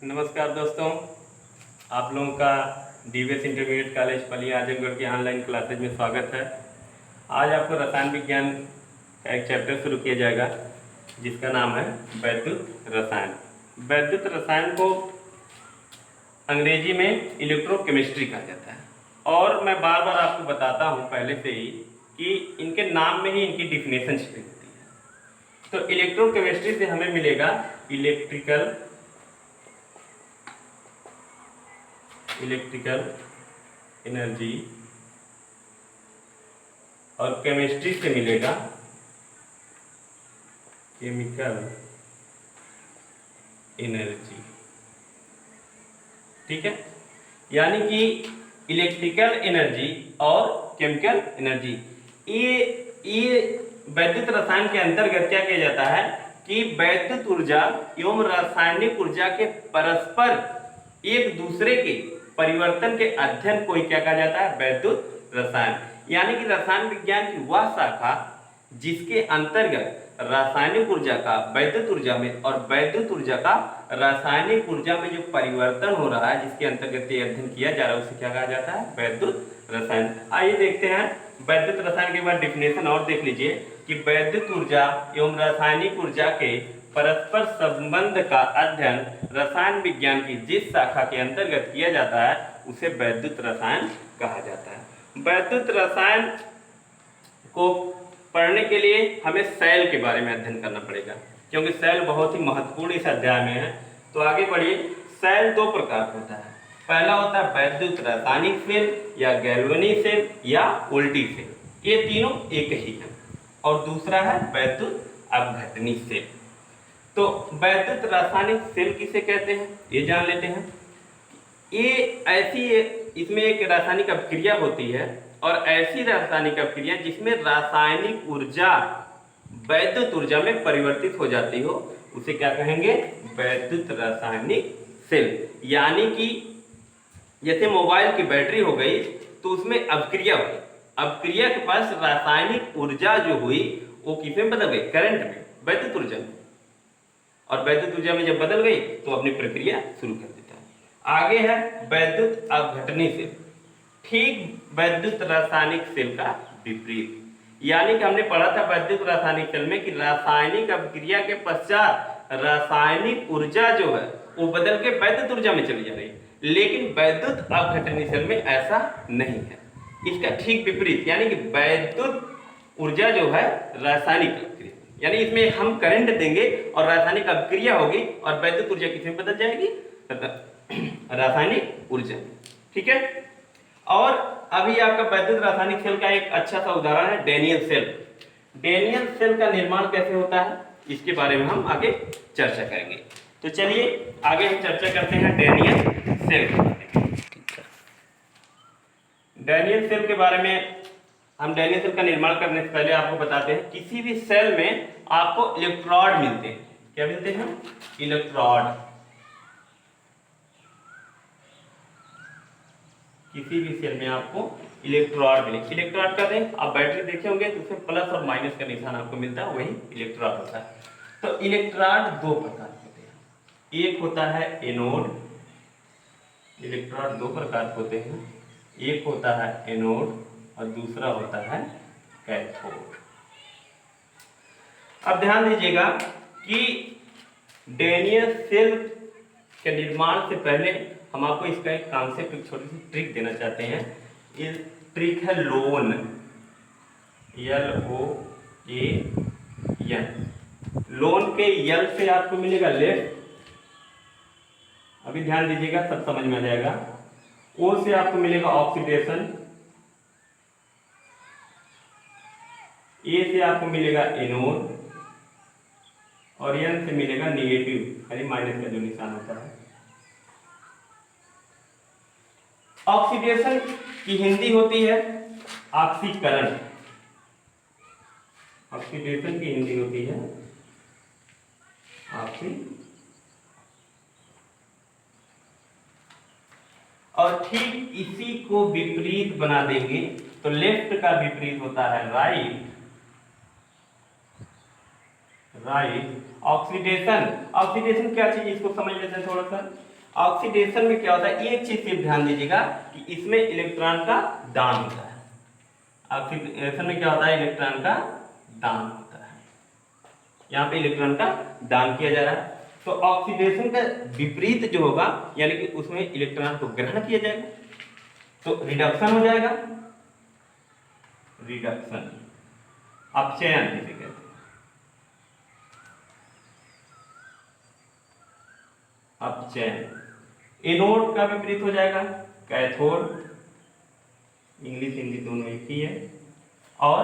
नमस्कार दोस्तों, आप लोगों का DVS intermediate college Paliya Azamgarh की ऑनलाइन क्लासेज में स्वागत है। आज आपको रसायन विज्ञान का एक चैप्टर शुरू किया जाएगा जिसका नाम है वैद्युत रसायन। वैद्युत रसायन को अंग्रेजी में इलेक्ट्रोकेमिस्ट्री कहा जाता है और मैं बार बार आपको बताता हूँ पहले से ही कि इनके नाम में ही इनकी डिफिनेशन छिपी होती है। तो इलेक्ट्रोकेमिस्ट्री से हमें मिलेगा इलेक्ट्रिकल एनर्जी और केमिस्ट्री से मिलेगा केमिकल एनर्जी। ठीक है, यानी कि इलेक्ट्रिकल एनर्जी और केमिकल एनर्जी ये वैद्युत रसायन के अंतर्गत क्या किया जाता है कि वैद्युत ऊर्जा एवं रासायनिक ऊर्जा के परस्पर एक दूसरे के परिवर्तन के अध्ययन को ही क्या कहा जाता है, वैद्युत रसायन। यानी कि रसायन विज्ञान की वह शाखा जिसके अंतर्गत रासायनिक ऊर्जा का वैद्युत ऊर्जा में और वैद्युत ऊर्जा का रासायनिक ऊर्जा में जो परिवर्तन हो रहा है, जिसके अंतर्गत ये अध्ययन किया जा रहा है, उसे क्या कहा जाता है, वैद्युत रसायन। आइए देखते हैं वैद्युत रसायन के बाद डिफिनेशन और देख लीजिए कि वैद्युत ऊर्जा एवं रासायनिक ऊर्जा के परस्पर संबंध का अध्ययन रसायन विज्ञान की जिस शाखा के अंतर्गत किया जाता है उसे वैद्युत रसायन कहा जाता है। वैद्युत रसायन को पढ़ने के लिए हमें सेल के बारे में अध्ययन करना पड़ेगा, क्योंकि सेल बहुत ही महत्वपूर्ण इस अध्याय में है। तो आगे बढ़िए। सेल दो प्रकार का होता है। पहला होता है वैद्युत रासायनिक सेल या गैल्वेनिक सेल या उल्टी सेल, ये तीनों एक ही है। और दूसरा है वैद्युत अपघटनी सेल। तो वैद्युत रासायनिक सेल किसे कहते हैं ये जान लेते हैं। ये ऐसी इसमें एक रासायनिक अभिक्रिया होती है और ऐसी रासायनिक अभिक्रिया जिसमें रासायनिक ऊर्जा वैद्युत ऊर्जा में परिवर्तित हो जाती हो, उसे क्या कहेंगे, वैद्युत रासायनिक सेल। यानी कि जैसे मोबाइल की बैटरी हो गई तो उसमें अभिक्रिया हुई, अभिक्रिया के पास रासायनिक ऊर्जा जो हुई वो किसमें बदल गई, करंट में, वैद्युत ऊर्जा में। और वैद्युत ऊर्जा में जब बदल गई तो अपनी प्रक्रिया शुरू कर देता है। आगे है वैद्युत अपघटनी सेल, ठीक वैद्युत रासायनिक सेल का विपरीत। यानी कि हमने पढ़ा था वैद्युत रासायनिक सेल में कि रासायनिक अभिक्रिया के पश्चात रासायनिक ऊर्जा जो है वो बदल के वैद्युत ऊर्जा में चली जा रही है, लेकिन वैद्युत अपघटनी सेल में ऐसा नहीं है, इसका ठीक विपरीत। यानी कि वैद्युत ऊर्जा जो है रासायनिक अभिक्रिया, यानी इसमें हम करंट देंगे और रासायनिक अभिक्रिया होगी और वैद्युत ऊर्जा किसमें बदल जाएगी, रासायनिक ऊर्जा। ठीक है। और अभी आपका वैद्युत रासायनिक सेल का एक अच्छा सा उदाहरण है डेनियल सेल। डेनियल सेल का निर्माण कैसे होता है इसके बारे में हम आगे चर्चा करेंगे। तो चलिए आगे हम चर्चा करते हैं डेनियल सेल। डेनियल सेल के बारे में हम डेनियल सेल का निर्माण करने से पहले आपको बताते हैं, किसी भी सेल में आपको इलेक्ट्रोड मिलते हैं। क्या मिलते हैं, इलेक्ट्रोड। किसी भी सेल में आपको इलेक्ट्रोड मिले। इलेक्ट्रोड का दें, आप बैटरी देखे होंगे तो उसमें प्लस और माइनस का निशान आपको मिलता है, वही इलेक्ट्रोड होता है। तो इलेक्ट्रोड दो प्रकार के होते हैं, एक होता है एनोड। इलेक्ट्रोड दो प्रकार के होते हैं, एक होता है एनोड और दूसरा होता है कैथोड। अब ध्यान दीजिएगा कि डेनियल सेल के निर्माण से पहले हम आपको इसका एक कॉन्सेप्ट, एक छोटी सी ट्रिक देना चाहते हैं। ये ट्रिक है लोन, LOAN। लोन के यल से आपको मिलेगा लेफ्ट, अभी ध्यान दीजिएगा सब समझ में आ जाएगा। ओ से आपको मिलेगा ऑक्सीडेशन, ए से आपको मिलेगा एनोड और एन से मिलेगा निगेटिव, यानी माइनस का जो निशान होता है। ऑक्सीडेशन की हिंदी होती है ऑक्सीकरण, ऑक्सीडेशन की हिंदी होती है ऑक्सीकरण। और ठीक इसी को विपरीत बना देंगे तो लेफ्ट का विपरीत होता है राइट, राइट ऑक्सीडेशन, ऑक्सीडेशन क्या चीज, इसको समझ लेते हैं थोड़ा सा। ऑक्सीडेशन में क्या होता है, एक चीज सिर्फ ध्यान दीजिएगा कि इसमें इलेक्ट्रॉन का दान होता है। ऑक्सीडेशन में क्या होता है, इलेक्ट्रॉन का दान होता है। यहाँ पे इलेक्ट्रॉन का दान किया जा रहा है। तो ऑक्सीडेशन का विपरीत जो होगा, यानी कि उसमें इलेक्ट्रॉन को ग्रहण किया जाएगा, तो रिडक्शन हो जाएगा। रिडक्शन, अपचयन जिसे कहते हैं। अपचयन। एनोड का विपरीत हो जाएगा कैथोड, इंग्लिश हिंदी दोनों एक ही है। और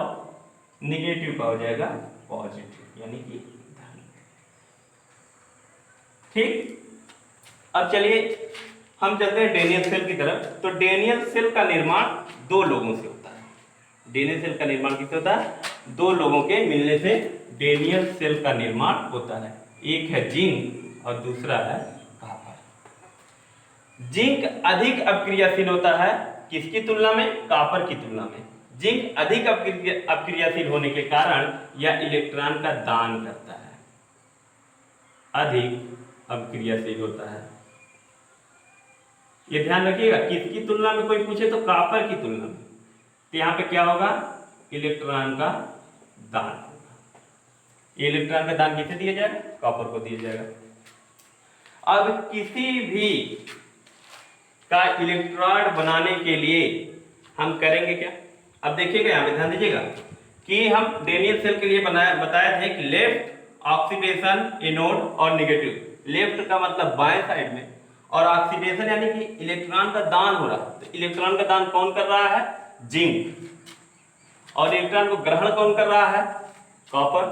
निगेटिव का हो जाएगा पॉजिटिव, यानी कि धन। ठीक, अब चलिए हम चलते हैं डेनियल सेल की तरफ। तो डेनियल सेल का निर्माण दो लोगों से होता है। डेनियल सेल का निर्माण किससे होता है, दो लोगों के मिलने से डेनियल सेल का निर्माण होता है। एक है जिंक और दूसरा है कॉपर। जिंक अधिक अपक्रियाशील होता है, किसकी तुलना में, कॉपर की तुलना में। जिंक अधिक अपक्रियाशील होने के कारण यह इलेक्ट्रॉन का दान करता है, अधिक अपक्रियाशील होता है। ये ध्यान रखिएगा, किसकी तुलना में कोई पूछे तो कॉपर की तुलना में। तो यहाँ पे क्या होगा, इलेक्ट्रॉन का दान होगा। ये इलेक्ट्रॉन का दान किसे दिया जाएगा, कॉपर को दिया जाएगा। अब किसी भी का इलेक्ट्रोड बनाने के लिए हम करेंगे क्या, अब देखिएगा यहाँ पे ध्यान दीजिएगा कि हम डेनियल सेल के लिए बताया थे कि लेफ्ट ऑक्सीडेशन एनोड और निगेटिव। लेफ्ट का मतलब बाएं साइड में, और ऑक्सीडेशन यानी कि इलेक्ट्रॉन का दान हो रहा है। तो इलेक्ट्रॉन का दान कौन कर रहा है, जिंक, और इलेक्ट्रॉन को ग्रहण कौन कर रहा है, कॉपर।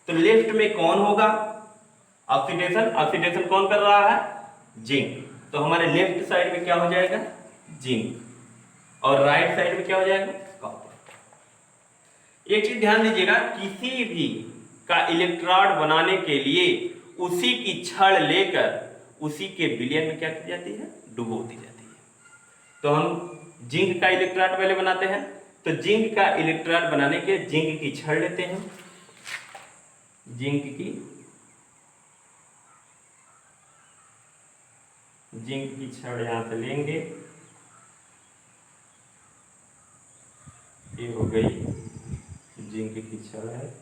तो लेफ्ट में कौन होगा, ऑक्सीडेशन, ऑक्सीडेशन कौन कर रहा है, जिंक। तो हमारे लेफ्ट साइड में क्या हो जाएगा, जिंक, और राइट साइड में क्या हो जाएगा, कॉपर। एक चीज ध्यान दीजिएगा, किसी भी का इलेक्ट्रोड बनाने के लिए उसी की छड़ लेकर उसी के विलयन में क्या की जाती है, डुबो दी जाती है। तो हम जिंक का इलेक्ट्रोड पहले बनाते हैं। तो जिंक का इलेक्ट्रोड बनाने के जिंक की छड़ लेते हैं, जिंक की छड़ यहां से लेंगे। ये हो गई जिंक की छड़ है,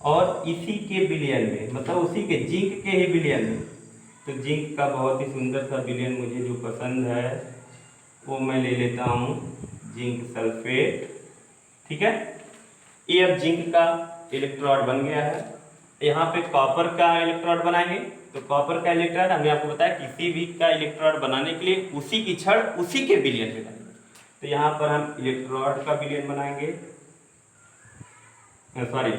और इसी के विलयन में, मतलब उसी के जिंक के ही विलयन में, तो जिंक का बहुत ही सुंदर सा विलयन मुझे जो पसंद है वो मैं ले लेता हूँ, जिंक सल्फेट। ठीक है, ये अब जिंक का इलेक्ट्रोड बन गया है। यहाँ पे कॉपर का इलेक्ट्रोड बनाएंगे। तो कॉपर का इलेक्ट्रोड हमने आपको बताया किसी भी का इलेक्ट्रोड बनाने के लिए उसी की छड़ उसी के विलयन में बनाएंगे। तो यहाँ पर हम इलेक्ट्रोड का विलयन बनाएंगे, सॉरी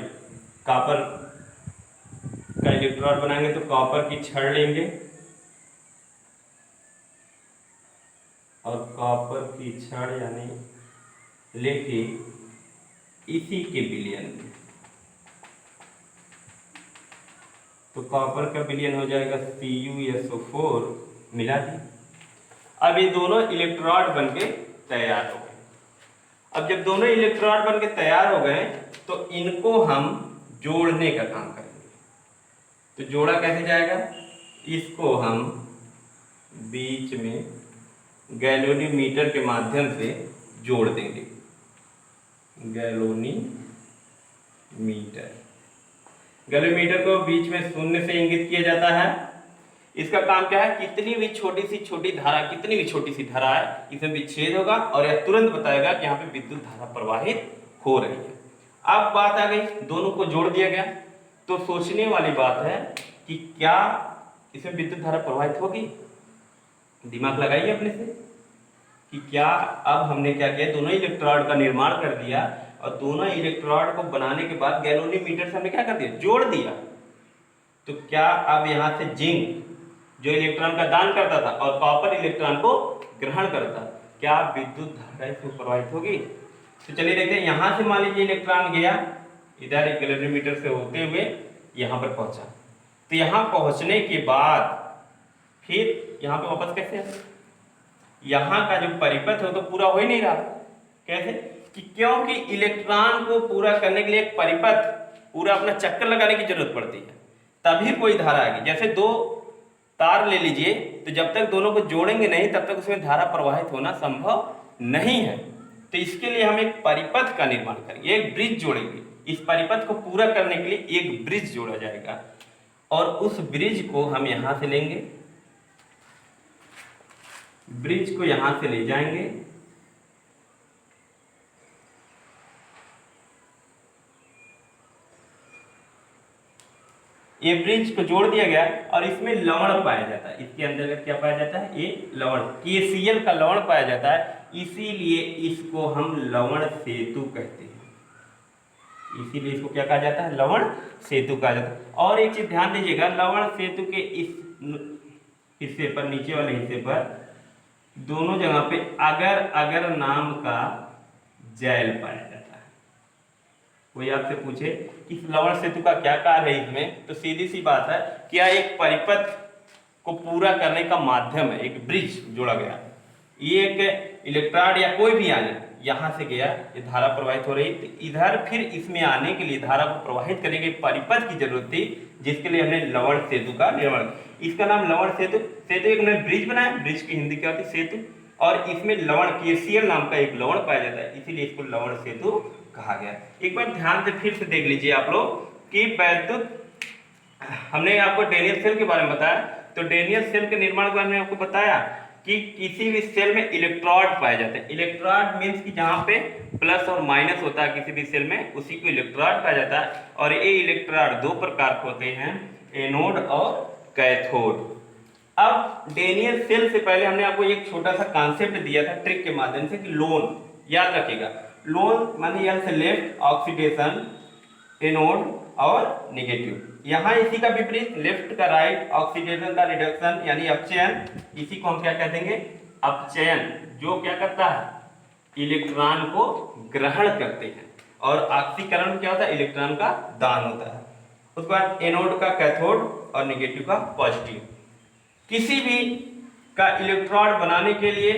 कॉपर का इलेक्ट्रोड बनाएंगे। तो कॉपर की छड़ लेंगे और कॉपर की छड़ यानी लेके इसी के विलयन में, तो कॉपर का विलयन हो जाएगा CuSO4 मिला दी। अब ये दोनों इलेक्ट्रोड बनके तैयार हो गए। अब जब दोनों इलेक्ट्रोड बनके तैयार हो गए तो इनको हम जोड़ने का काम करेंगे। तो जोड़ा कैसे जाएगा, इसको हम बीच में गैल्वेनोमीटर के माध्यम से जोड़ देंगे। गैल्वेनोमीटर को बीच में शून्य से इंगित किया जाता है। इसका काम क्या है, कितनी भी छोटी सी धारा है, इसमें विच्छेद होगा और यह तुरंत बताएगा कि यहाँ पे विद्युत धारा प्रवाहित हो रही है। अब बात आ गई, दोनों को जोड़ दिया गया। तो सोचने वाली बात है कि क्या इसमें विद्युत धारा प्रवाहित होगी। दिमाग लगाइए अपने से कि क्या, अब हमने क्या किया, दोनों इलेक्ट्रोड का निर्माण कर दिया और दोनों इलेक्ट्रोड को बनाने के बाद गैल्वेनोमीटर से हमने क्या कर दिया, जोड़ दिया। तो क्या अब यहाँ से जिंक जो इलेक्ट्रॉन का दान करता था और कॉपर इलेक्ट्रॉन को ग्रहण करता, क्या विद्युत धारा इसमें प्रवाहित होगी। तो चलिए देखते हैं, यहाँ से मान लीजिए इलेक्ट्रॉन गया इधर एक गैल्वेनोमीटर से होते हुए यहाँ पर पहुंचा। तो यहाँ पहुंचने के बाद फिर यहाँ पे वापस कैसे आए, यहाँ का जो परिपथ है तो पूरा हो ही नहीं रहा। कैसे कि क्योंकि इलेक्ट्रॉन को पूरा करने के लिए एक परिपथ पूरा अपना चक्कर लगाने की जरूरत पड़ती है, तभी कोई धारा आएगी। जैसे दो तार ले लीजिए, तो जब तक दोनों को जोड़ेंगे नहीं तब तक उसमें धारा प्रवाहित होना संभव नहीं है। तो इसके लिए हम एक परिपथ का निर्माण करेंगे, एक ब्रिज जोड़ेंगे। इस परिपथ को पूरा करने के लिए एक ब्रिज जोड़ा जाएगा और उस ब्रिज को हम यहां से लेंगे, ब्रिज को यहां से ले जाएंगे, ये ब्रिज को जोड़ दिया गया और इसमें लवण पाया जाता है। इसके अंतर्गत क्या पाया जाता है? ये लवण, KCl का लवण पाया जाता है, इसीलिए इसको हम लवण सेतु कहते हैं। इसीलिए इसको क्या कहा जाता है? लवण सेतु कहा जाता है। और एक चीज ध्यान दीजिएगा, लवण सेतु के इस हिस्से पर, नीचे वाले हिस्से पर दोनों जगह पे अगर अगर नाम का जैल पाया जाता है। कोई आपसे पूछे कि लवण सेतु का क्या कार्य है इसमें, तो सीधी सी बात है कि यह एक परिपथ को पूरा करने का माध्यम है, एक ब्रिज जोड़ा गया। ये एक इलेक्ट्रॉड या कोई भी आने यहां से गया, ये धारा प्रवाहित हो रही, तो इधर फिर इसमें आने के लिए धारा को प्रवाहित करने के परिपथ की जरूरत थी, जिसके लिए हमने लवण सेतु का निर्माण किया। इसका नाम लवण सेतु, सेतु एक हमने ब्रिज बनाया, ब्रिज की हिंदी क्या होती है? सेतु। और इसमें लवण, KCl नाम का एक लवण पाया जाता है, इसीलिए इसको लवण सेतु कहा गया। एक बार ध्यान से फिर से देख लीजिए आप लोग कि वैद्युत, हमने आपको डेनियल सेल के बारे में बताया, तो डेनियल सेल के निर्माण के बारे में आपको बताया कि किसी भी सेल में इलेक्ट्रोड पाए जाते हैं। इलेक्ट्रोड मीन्स कि जहां पे प्लस और माइनस होता है किसी भी सेल में, उसी को इलेक्ट्रोड कहा जाता है। और ये इलेक्ट्रोड दो प्रकार के होते हैं, एनोड और कैथोड। अब डेनियल सेल से पहले हमने आपको एक छोटा सा कॉन्सेप्ट दिया था ट्रिक के माध्यम से कि लोन, याद रखिएगा, लोन माने एल से लेफ्ट, ऑक्सीडेशन, एनोड और नेगेटिव। यहाँ इसी का विपरीत, लेफ्ट का राइट, ऑक्सीडेशन का रिडक्शन यानी अपचयन, इसी को हम क्या कह देंगे? अपचयन। जो क्या करता है? इलेक्ट्रॉन को ग्रहण करते हैं। और ऑक्सीकरण क्या होता है? इलेक्ट्रॉन का दान होता है। उसके बाद एनोड का कैथोड और नेगेटिव का पॉजिटिव। किसी भी का इलेक्ट्रोड बनाने के लिए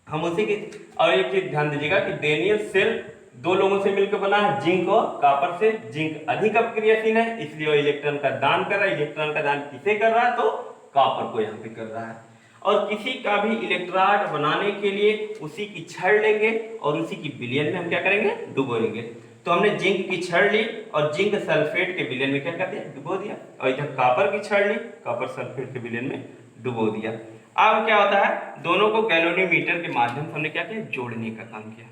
हम उसी की, और एक चीज ध्यान दीजिएगा कि डेनियल सेल दो लोगों से मिलकर बना है, जिंक और कॉपर से। जिंक अधिक अपक्रियाशील है, इसलिए वो इलेक्ट्रॉन का दान कर रहा है। इलेक्ट्रॉन का दान किसे कर रहा है? तो कॉपर को यहाँ पे कर रहा है। और किसी का भी इलेक्ट्रोड बनाने के लिए उसी की छड़ लेंगे और उसी की विलयन में हम क्या करेंगे? डुबोएंगे। तो हमने जिंक की छड़ ली और जिंक सल्फेट के विलयन में क्या कर दिया? डुबो दिया। और इधर कॉपर की छड़ ली, कॉपर सल्फेट के विलयन में डुबो दिया। अब क्या होता है? दोनों को गैल्वेनोमीटर के माध्यम से हमने क्या किया? जोड़ने का काम किया।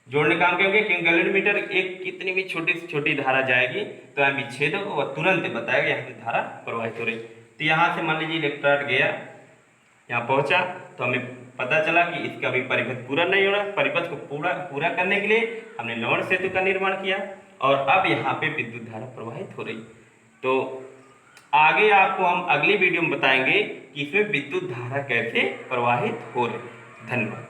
जोड़ने का काम क्योंकि गैल्वेनोमीटर एक कितनी भी छोटी से छोटी धारा जाएगी तो यहाँ विच्छेदक को वह तुरंत बताएगा यहाँ से धारा प्रवाहित हो रही। तो यहाँ से मान लीजिए इलेक्ट्रोड गया, यहाँ पहुंचा, तो हमें पता चला कि इसका भी परिपथ पूरा नहीं हो रहा। परिपथ को पूरा करने के लिए हमने लवण सेतु का निर्माण किया और अब यहाँ पे विद्युत धारा प्रवाहित हो रही। तो आगे आपको हम अगली वीडियो में बताएंगे कि इसमें विद्युत धारा कैसे प्रवाहित हो रही। धन्यवाद।